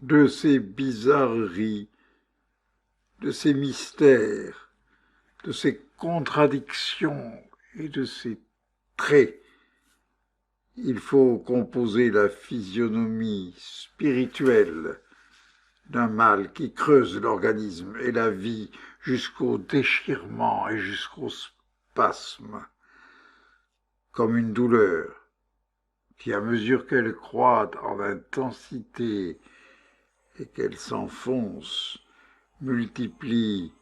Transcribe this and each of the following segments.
de ces bizarreries, de ces mystères, de ces contradictions et de ces traits. Il faut composer la physionomie spirituelle d'un mal qui creuse l'organisme et la vie jusqu'au déchirement et jusqu'au spasme, comme une douleur qui, à mesure qu'elle croît en intensité et qu'elle s'enfonce, multiplie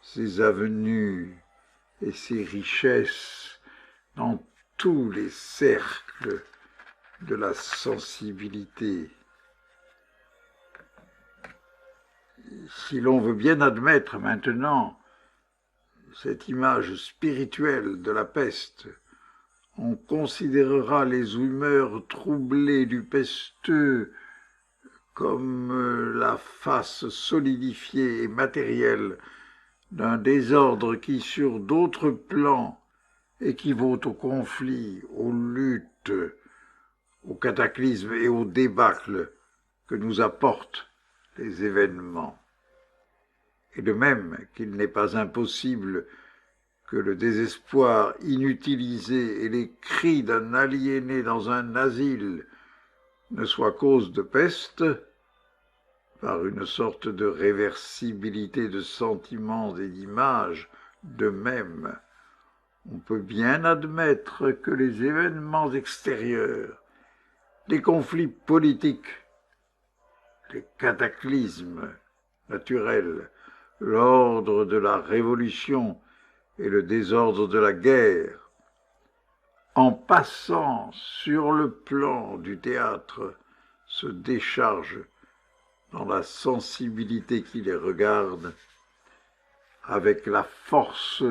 ses avenues et ses richesses dans tous les cercles de la sensibilité. Si l'on veut bien admettre maintenant cette image spirituelle de la peste, on considérera les humeurs troublées du pesteux comme la face solidifiée et matérielle d'un désordre qui, sur d'autres plans, équivaut au conflit, aux luttes, aux cataclysmes et aux débâcles que nous apportent les événements. Et de même qu'il n'est pas impossible que le désespoir inutilisé et les cris d'un aliéné dans un asile ne soient cause de peste, par une sorte de réversibilité de sentiments et d'images, de même, on peut bien admettre que les événements extérieurs, les conflits politiques, les cataclysmes naturels, l'ordre de la révolution et le désordre de la guerre, en passant sur le plan du théâtre, se déchargent dans la sensibilité qui les regarde avec la force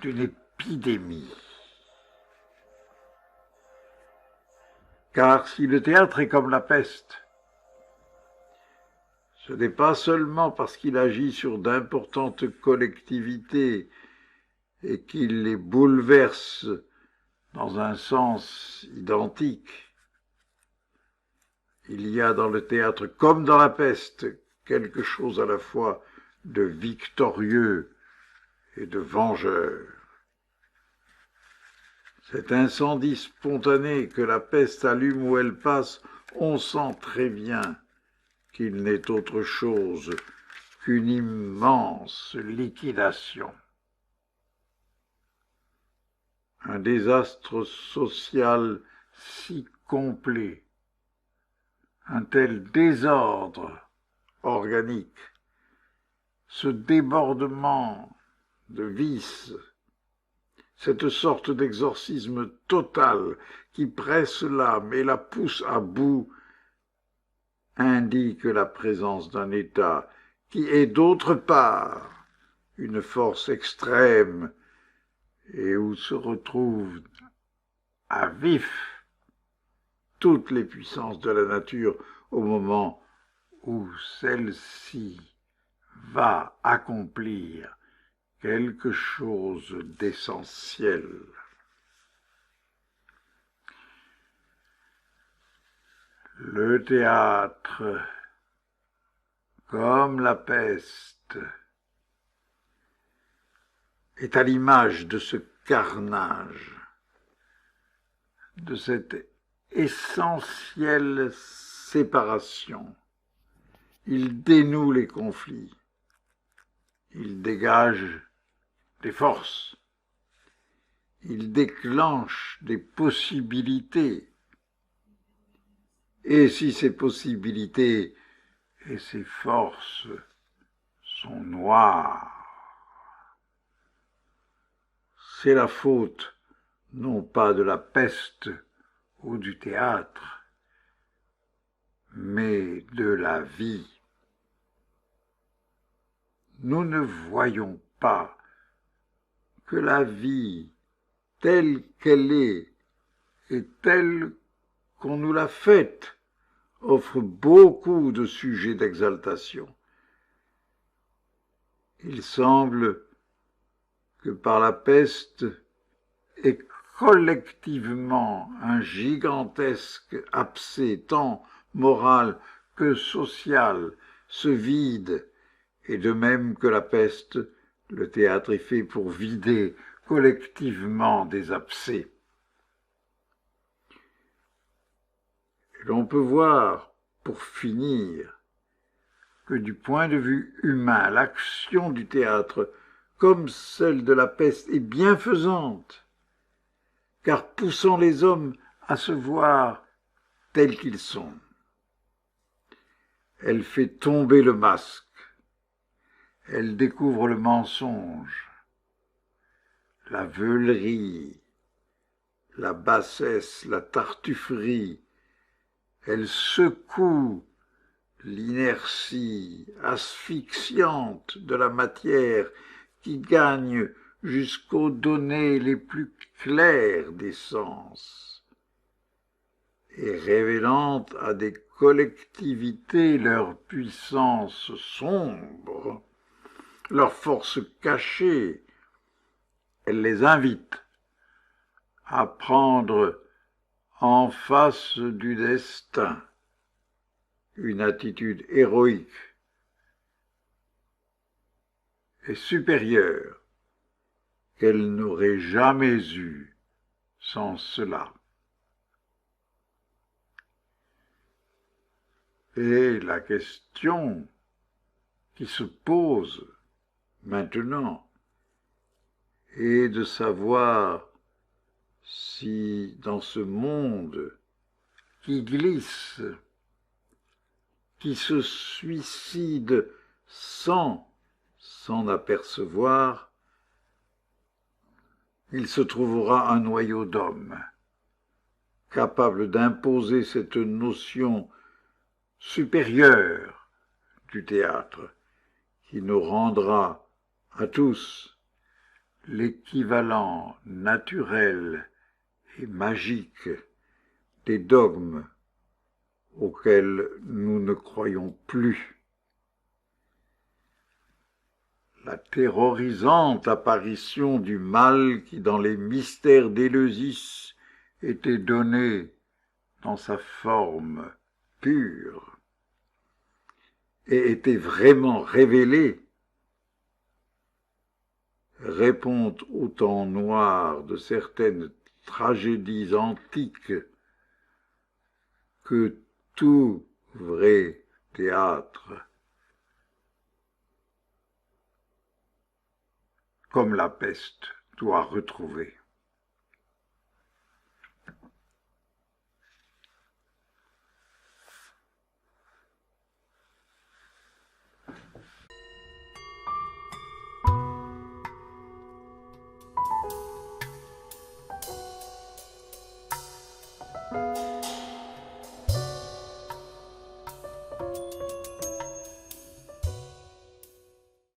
d'une épidémie. Car si le théâtre est comme la peste, ce n'est pas seulement parce qu'il agit sur d'importantes collectivités et qu'il les bouleverse dans un sens identique. Il y a dans le théâtre, comme dans la peste, quelque chose à la fois de victorieux et de vengeur. Cet incendie spontané que la peste allume où elle passe, on sent très bien qu'il n'est autre chose qu'une immense liquidation. Un désastre social si complet, un tel désordre organique, ce débordement de vices, cette sorte d'exorcisme total qui presse l'âme et la pousse à bout, indique la présence d'un état qui est d'autre part une force extrême et où se retrouvent à vif toutes les puissances de la nature au moment où celle-ci va accomplir quelque chose d'essentiel. Le théâtre, comme la peste, est à l'image de ce carnage, de cette essentielle séparation. Il dénoue les conflits, il dégage des forces, il déclenche des possibilités. Et si ces possibilités et ces forces sont noires, c'est la faute non pas de la peste ou du théâtre, mais de la vie. Nous ne voyons pas que la vie, telle qu'elle est et telle qu'on nous l'a faite, offre beaucoup de sujets d'exaltation. Il semble que par la peste est collectivement un gigantesque abcès tant moral que social se vide, et de même que la peste, le théâtre est fait pour vider collectivement des abcès. Et l'on peut voir, pour finir, que du point de vue humain, l'action du théâtre, comme celle de la peste, est bienfaisante, car poussant les hommes à se voir tels qu'ils sont. Elle fait tomber le masque, elle découvre le mensonge, la veulerie, la bassesse, la tartufferie, elle secoue l'inertie asphyxiante de la matière qui gagne jusqu'aux données les plus claires des sens, et révélant à des collectivités leur puissance sombre, leur force cachée, elle les invite à prendre en face du destin une attitude héroïque et supérieure qu'elle n'aurait jamais eue sans cela. Et la question qui se pose maintenant est de savoir si dans ce monde qui glisse, qui se suicide sans s'en apercevoir, il se trouvera un noyau d'hommes capable d'imposer cette notion supérieure du théâtre qui nous rendra à tous l'équivalent naturel et magique des dogmes auxquels nous ne croyons plus. La terrorisante apparition du mal qui, dans les mystères d'Éleusis, était donné dans sa forme pure et était vraiment révélé, répond au temps noir de certaines tragédies antiques que tout vrai théâtre, comme la peste, doit retrouver.